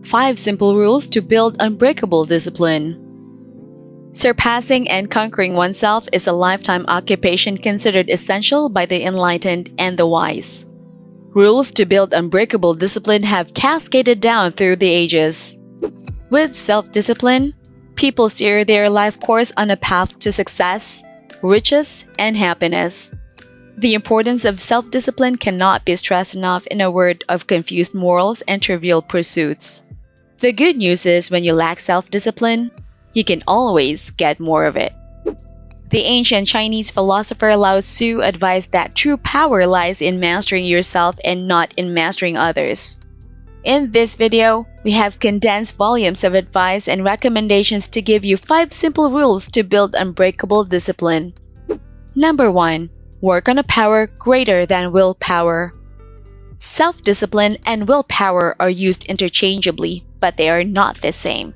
5 Simple Rules to Build Unbreakable Discipline. Surpassing and conquering oneself is a lifetime occupation considered essential by the enlightened and the wise. Rules to build unbreakable discipline have cascaded down through the ages. With self-discipline, people steer their life course on a path to success, riches, and happiness. The importance of self-discipline cannot be stressed enough in a world of confused morals and trivial pursuits. The good news is when you lack self-discipline, you can always get more of it. The ancient Chinese philosopher Lao Tzu advised that true power lies in mastering yourself and not in mastering others. In this video, we have condensed volumes of advice and recommendations to give you 5 simple rules to build unbreakable discipline. Number 1. Work on a power greater than willpower. Self-discipline and willpower are used interchangeably, but they are not the same.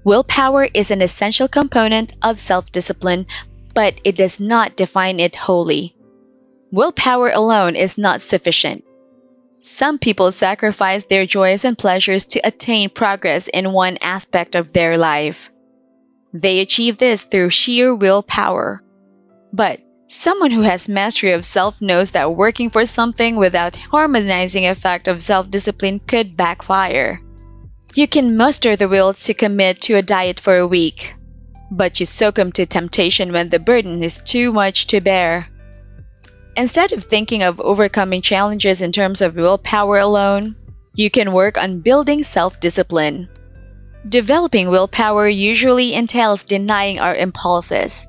Willpower is an essential component of self-discipline, but it does not define it wholly. Willpower alone is not sufficient. Some people sacrifice their joys and pleasures to attain progress in one aspect of their life. They achieve this through sheer willpower. But someone who has mastery of self knows that working for something without harmonizing effect of self-discipline could backfire. You can muster the will to commit to a diet for a week, but you succumb to temptation when the burden is too much to bear. Instead of thinking of overcoming challenges in terms of willpower alone, you can work on building self-discipline. Developing willpower usually entails denying our impulses.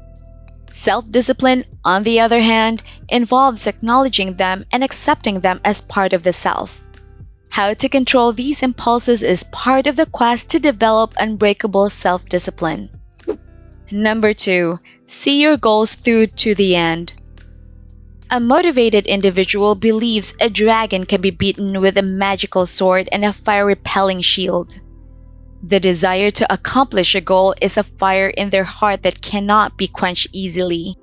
Self-discipline, on the other hand, involves acknowledging them and accepting them as part of the self. How to control these impulses is part of the quest to develop unbreakable self-discipline. Number 2. See your goals through to the end. A motivated individual believes a dragon can be beaten with a magical sword and a fire-repelling shield. The desire to accomplish a goal is a fire in their heart that cannot be quenched easily.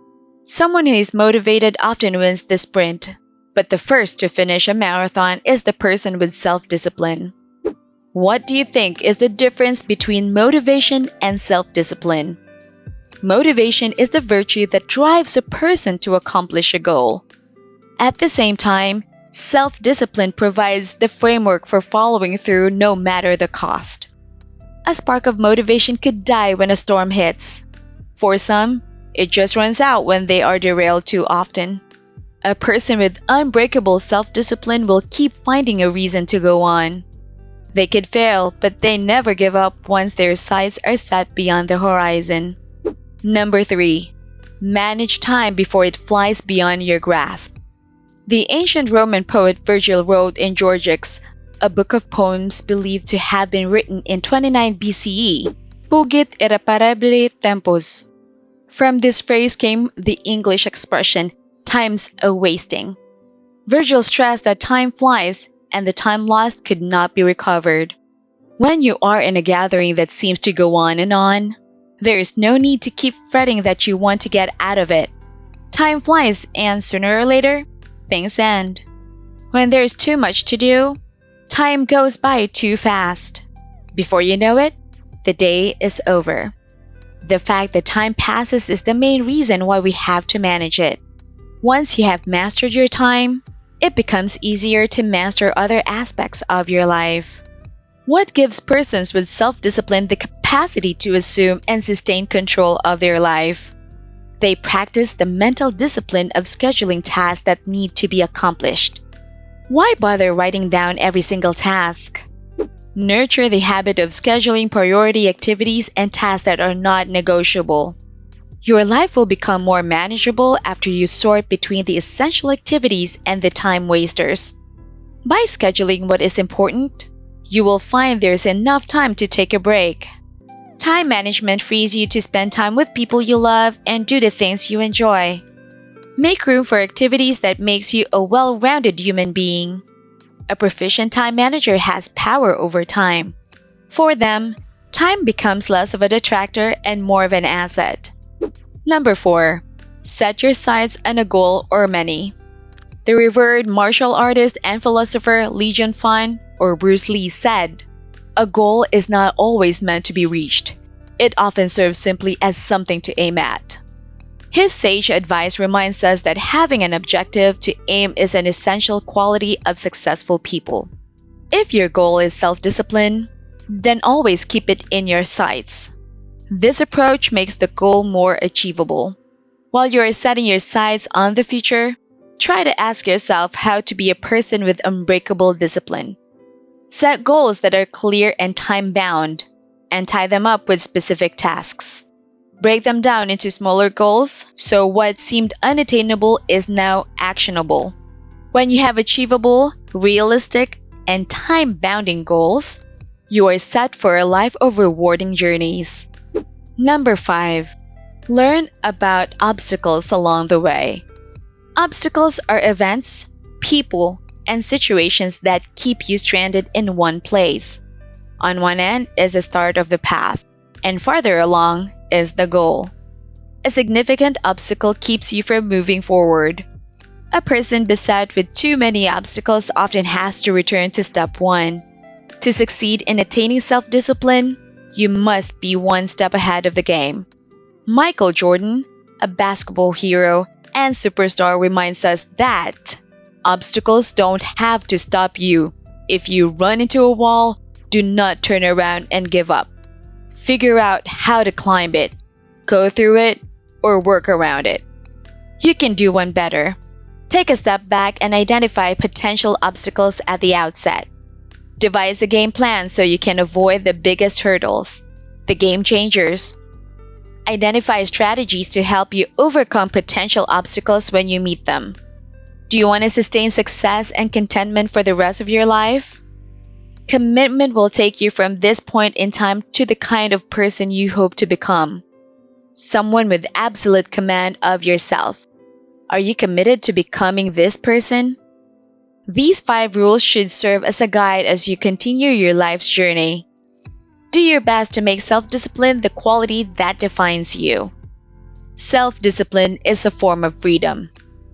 Someone who is motivated often wins the sprint, but the first to finish a marathon is the person with self-discipline. What do you think is the difference between motivation and self-discipline? Motivation is the virtue that drives a person to accomplish a goal. At the same time, self-discipline provides the framework for following through no matter the cost. A spark of motivation could die when a storm hits. For some, it just runs out when they are derailed too often. A person with unbreakable self-discipline will keep finding a reason to go on. They could fail, but they never give up once their sights are set beyond the horizon. Number 3. Manage time before it flies beyond your grasp. The ancient Roman poet Virgil wrote in Georgics, a book of poems believed to have been written in 29 BCE, Fugit irreparabile tempus. From this phrase came the English expression, time's a-wasting. Virgil stressed that time flies and the time lost could not be recovered. When you are in a gathering that seems to go on and on, there is no need to keep fretting that you want to get out of it. Time flies and sooner or later, things end. When there is too much to do, time goes by too fast. Before you know it, the day is over. The fact that time passes is the main reason why we have to manage it. Once you have mastered your time, it becomes easier to master other aspects of your life. What gives persons with self-discipline the capacity to assume and sustain control of their life? They practice the mental discipline of scheduling tasks that need to be accomplished. Why bother writing down every single task? Nurture the habit of scheduling priority activities and tasks that are not negotiable. Your life will become more manageable after you sort between the essential activities and the time wasters. By scheduling what is important, you will find there's enough time to take a break. Time management frees you to spend time with people you love and do the things you enjoy. Make room for activities that makes you a well-rounded human being. A proficient time manager has power over time. For them, time becomes less of a detractor and more of an asset. Number 4. Set your sights on a goal or many. The revered martial artist and philosopher Lee Jun Fan, or Bruce Lee, said, A goal is not always meant to be reached. It often serves simply as something to aim at. His sage advice reminds us that having an objective to aim is an essential quality of successful people. If your goal is self-discipline, then always keep it in your sights. This approach makes the goal more achievable. While you are setting your sights on the future, try to ask yourself how to be a person with unbreakable discipline. Set goals that are clear and time-bound, and tie them up with specific tasks. Break them down into smaller goals so what seemed unattainable is now actionable. When you have achievable, realistic, and time-bounding goals, you are set for a life of rewarding journeys. Number 5. Learn about obstacles along the way. Obstacles are events, people, and situations that keep you stranded in one place. On one end is the start of the path, and farther along is the goal. A significant obstacle keeps you from moving forward. A person beset with too many obstacles often has to return to step 1. To succeed in attaining self-discipline, you must be one step ahead of the game. Michael Jordan, a basketball hero and superstar, reminds us that obstacles don't have to stop you. If you run into a wall, do not turn around and give up. Figure out how to climb it, go through it, or work around it. You can do one better. Take a step back and identify potential obstacles at the outset. Devise a game plan so you can avoid the biggest hurdles, the game changers. Identify strategies to help you overcome potential obstacles when you meet them. Do you want to sustain success and contentment for the rest of your life? Commitment will take you from this point in time to the kind of person you hope to become. Someone with absolute command of yourself. Are you committed to becoming this person? These 5 rules should serve as a guide as you continue your life's journey. Do your best to make self-discipline the quality that defines you. Self-discipline is a form of freedom.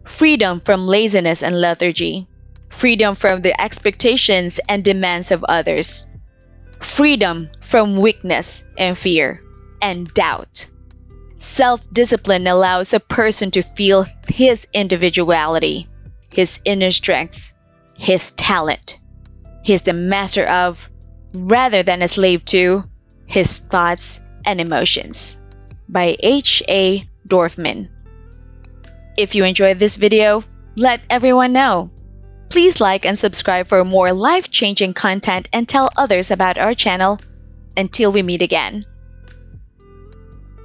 Freedom from laziness and lethargy. Freedom from the expectations and demands of others. Freedom from weakness and fear and doubt. Self-discipline allows a person to feel his individuality, his inner strength, his talent. He is the master of, rather than a slave to, his thoughts and emotions. By H.A. Dorfman. If you enjoyed this video, let everyone know. Please like and subscribe for more life-changing content and tell others about our channel. Until we meet again.